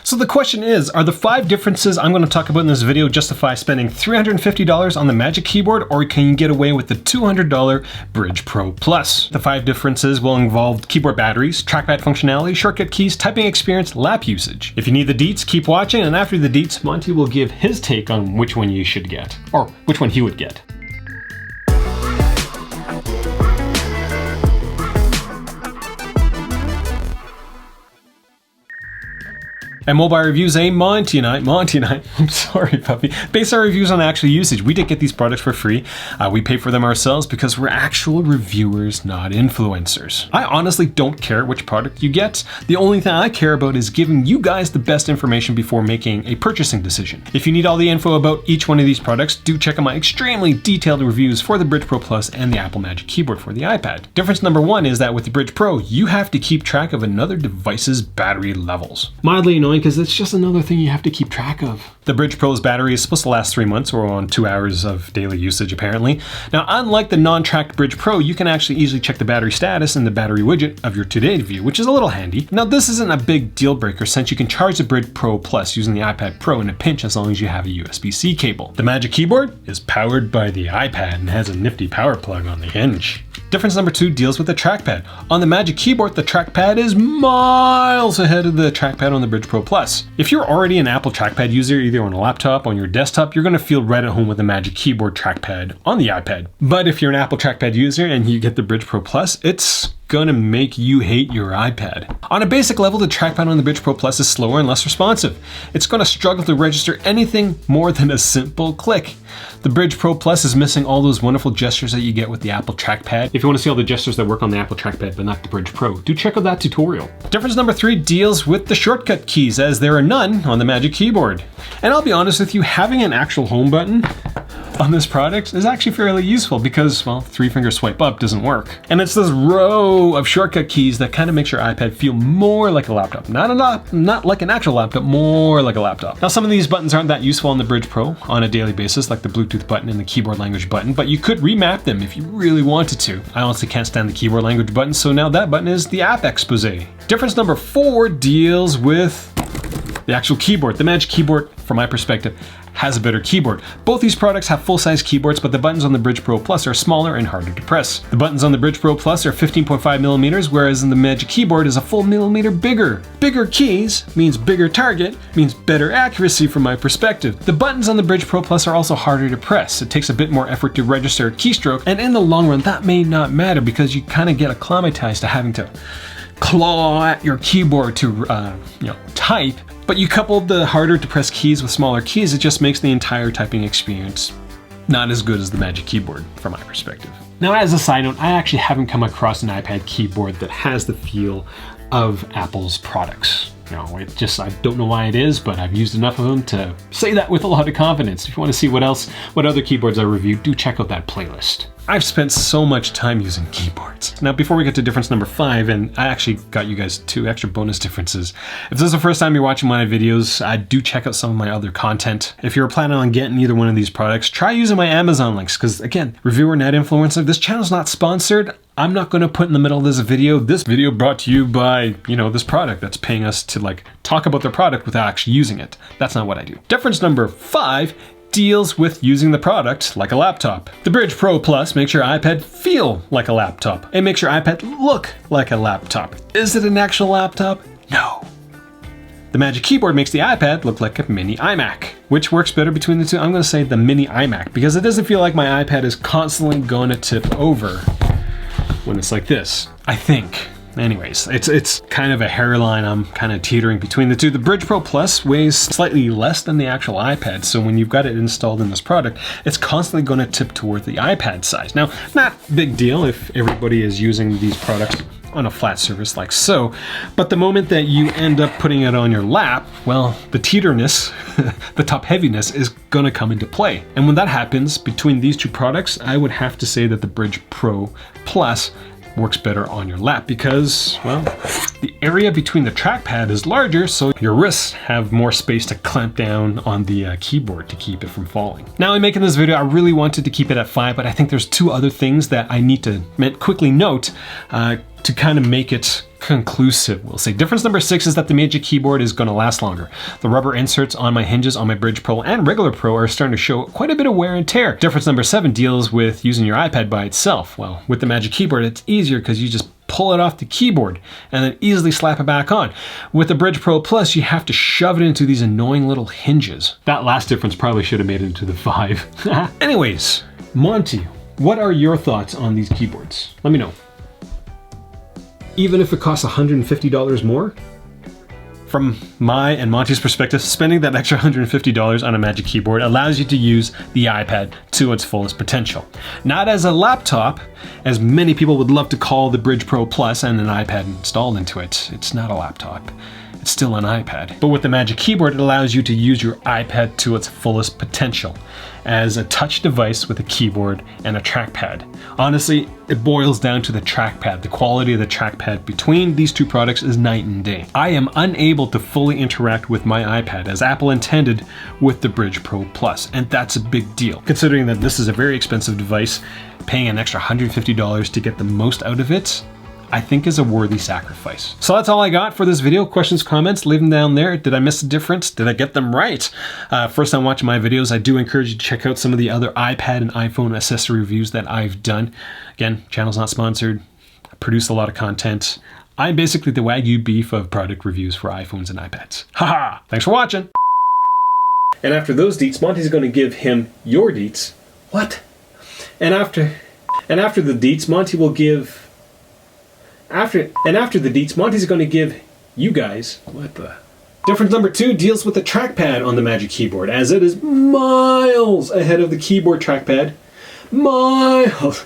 So the question is, are the 5 differences I'm going to talk about in this video justify spending $350 on the Magic Keyboard, or can you get away with the $200 Brydge Pro Plus? The 5 differences will involve keyboard batteries, trackpad functionality, shortcut keys, typing experience, lap usage. If you need the deets, keep watching, and after the deets, Monty will give his take on which one you should get, or which one he would get. At MobileReviewsEh, Monty and I, I'm sorry puppy, base our reviews on actual usage. We did get these products for free. We pay for them ourselves because we're actual reviewers, not influencers. I honestly don't care which product you get. The only thing I care about is giving you guys the best information before making a purchasing decision. If you need all the info about each one of these products, do check out my extremely detailed reviews for the Brydge Pro Plus and the Apple Magic Keyboard for the iPad. Difference number 1 is that with the Brydge Pro, you have to keep track of another device's battery levels. Mildly annoying because it's just another thing you have to keep track of. The Brydge Pro's battery is supposed to last 3 months, or on 2 hours of daily usage apparently. Now, unlike the non-tracked Brydge Pro, you can actually easily check the battery status in the battery widget of your Today view, which is a little handy. Now, this isn't a big deal breaker since you can charge the Brydge Pro Plus using the iPad Pro in a pinch as long as you have a USB-C cable. The Magic Keyboard is powered by the iPad and has a nifty power plug on the hinge. Difference number 2 deals with the trackpad. On the Magic Keyboard, the trackpad is miles ahead of the trackpad on the Brydge Pro Plus. If you're already an Apple trackpad user, either on a laptop or on your desktop, you're going to feel right at home with the Magic Keyboard trackpad on the iPad. But if you're an Apple trackpad user and you get the Brydge Pro Plus, it's gonna make you hate your iPad. On a basic level, the trackpad on the Brydge Pro Plus is slower and less responsive. It's gonna struggle to register anything more than a simple click. The Brydge Pro Plus is missing all those wonderful gestures that you get with the Apple trackpad. If you want to see all the gestures that work on the Apple trackpad but not the Brydge Pro, do check out that tutorial. Difference number 3 deals with the shortcut keys, as there are none on the Magic Keyboard. And I'll be honest with you, having an actual home button on this product is actually fairly useful because, well, 3-finger swipe up doesn't work. And it's this row of shortcut keys that kind of makes your iPad feel more like a laptop. Not like an actual laptop, more like a laptop. Now, some of these buttons aren't that useful on the Brydge Pro on a daily basis, like the Bluetooth button and the keyboard language button, but you could remap them if you really wanted to. I honestly can't stand the keyboard language button, so now that button is the app expose. Difference number 4 deals with the actual keyboard. The Magic Keyboard, from my perspective, has a better keyboard. Both these products have full-size keyboards, but the buttons on the Brydge Pro Plus are smaller and harder to press. The buttons on the Brydge Pro Plus are 15.5 millimeters, whereas in the Magic Keyboard is a full millimeter bigger. Bigger keys means bigger target, means better accuracy from my perspective. The buttons on the Brydge Pro Plus are also harder to press. It takes a bit more effort to register a keystroke, and in the long run, that may not matter because you kind of get acclimatized to having to claw at your keyboard to type. But you couple the harder to press keys with smaller keys, it just makes the entire typing experience not as good as the Magic Keyboard from my perspective. Now, as a side note, I actually haven't come across an iPad keyboard that has the feel of Apple's products. I don't know why it is, but I've used enough of them to say that with a lot of confidence. If you want to see what other keyboards I reviewed, do check out that playlist. I've spent so much time using keyboards. Now, before we get to difference number 5, and I actually got you guys 2 extra bonus differences. If this is the first time you're watching my videos, do check out some of my other content. If you're planning on getting either one of these products, try using my Amazon links, because again, reviewer, not influencer, this channel's not sponsored. I'm not going to put in the middle of this video brought to you by, this product that's paying us to talk about their product without actually using it. That's not what I do. Difference number 5 deals with using the product like a laptop. The Brydge Pro Plus makes your iPad feel like a laptop. It makes your iPad look like a laptop. Is it an actual laptop? No. The Magic Keyboard makes the iPad look like a mini iMac. Which works better between the two? I'm going to say the mini iMac because it doesn't feel like my iPad is constantly going to tip over when it's like this, I think. Anyways, it's kind of a hairline. I'm kind of teetering between the two. The Brydge Pro Plus weighs slightly less than the actual iPad, so when you've got it installed in this product, it's constantly going to tip toward the iPad size. Now, not big deal if everybody is using these products on a flat surface like so, but the moment that you end up putting it on your lap, well, the teeterness, the top heaviness is going to come into play. And when that happens, between these 2 products, I would have to say that the Brydge Pro Plus works better on your lap because, well, the area between the trackpad is larger, so your wrists have more space to clamp down on the keyboard to keep it from falling. Now, in making this video, I really wanted to keep it at 5, but I think there's 2 other things that I need to quickly note to kind of make it conclusive, we'll say. Difference number 6 is that the Magic Keyboard is going to last longer. The rubber inserts on my hinges on my Brydge Pro and regular Pro are starting to show quite a bit of wear and tear. Difference number 7 deals with using your iPad by itself. Well, with the Magic Keyboard, it's easier because you just pull it off the keyboard and then easily slap it back on. With the Brydge Pro Plus, you have to shove it into these annoying little hinges. That last difference probably should have made it into the 5. Anyways, Monty, what are your thoughts on these keyboards? Let me know. Even if it costs $150 more? From my and Monty's perspective, spending that extra $150 on a Magic Keyboard allows you to use the iPad to its fullest potential. Not as a laptop, as many people would love to call the Brydge Pro Plus and an iPad installed into it. It's not a laptop. It's still an iPad. But with the Magic Keyboard, it allows you to use your iPad to its fullest potential as a touch device with a keyboard and a trackpad. Honestly, it boils down to the trackpad. The quality of the trackpad between these two products is night and day. I am unable to fully interact with my iPad as Apple intended with the Brydge Pro Plus, and that's a big deal. Considering that this is a very expensive device, paying an extra $150 to get the most out of it, I think is a worthy sacrifice. So that's all I got for this video. Questions, comments, leave them down there. Did I miss a difference? Did I get them right? First time watching my videos, I do encourage you to check out some of the other iPad and iPhone accessory reviews that I've done. Again, channel's not sponsored. I produce a lot of content. I'm basically the Wagyu beef of product reviews for iPhones and iPads. Haha! Thanks for watching. And after those deets, Monty's going to give him your deets. What? And after the deets, Monty will give... After the deets, Monty's going to give you guys, what the? Difference number 2 deals with the trackpad on the Magic Keyboard, as it is miles ahead of the keyboard trackpad. Miles!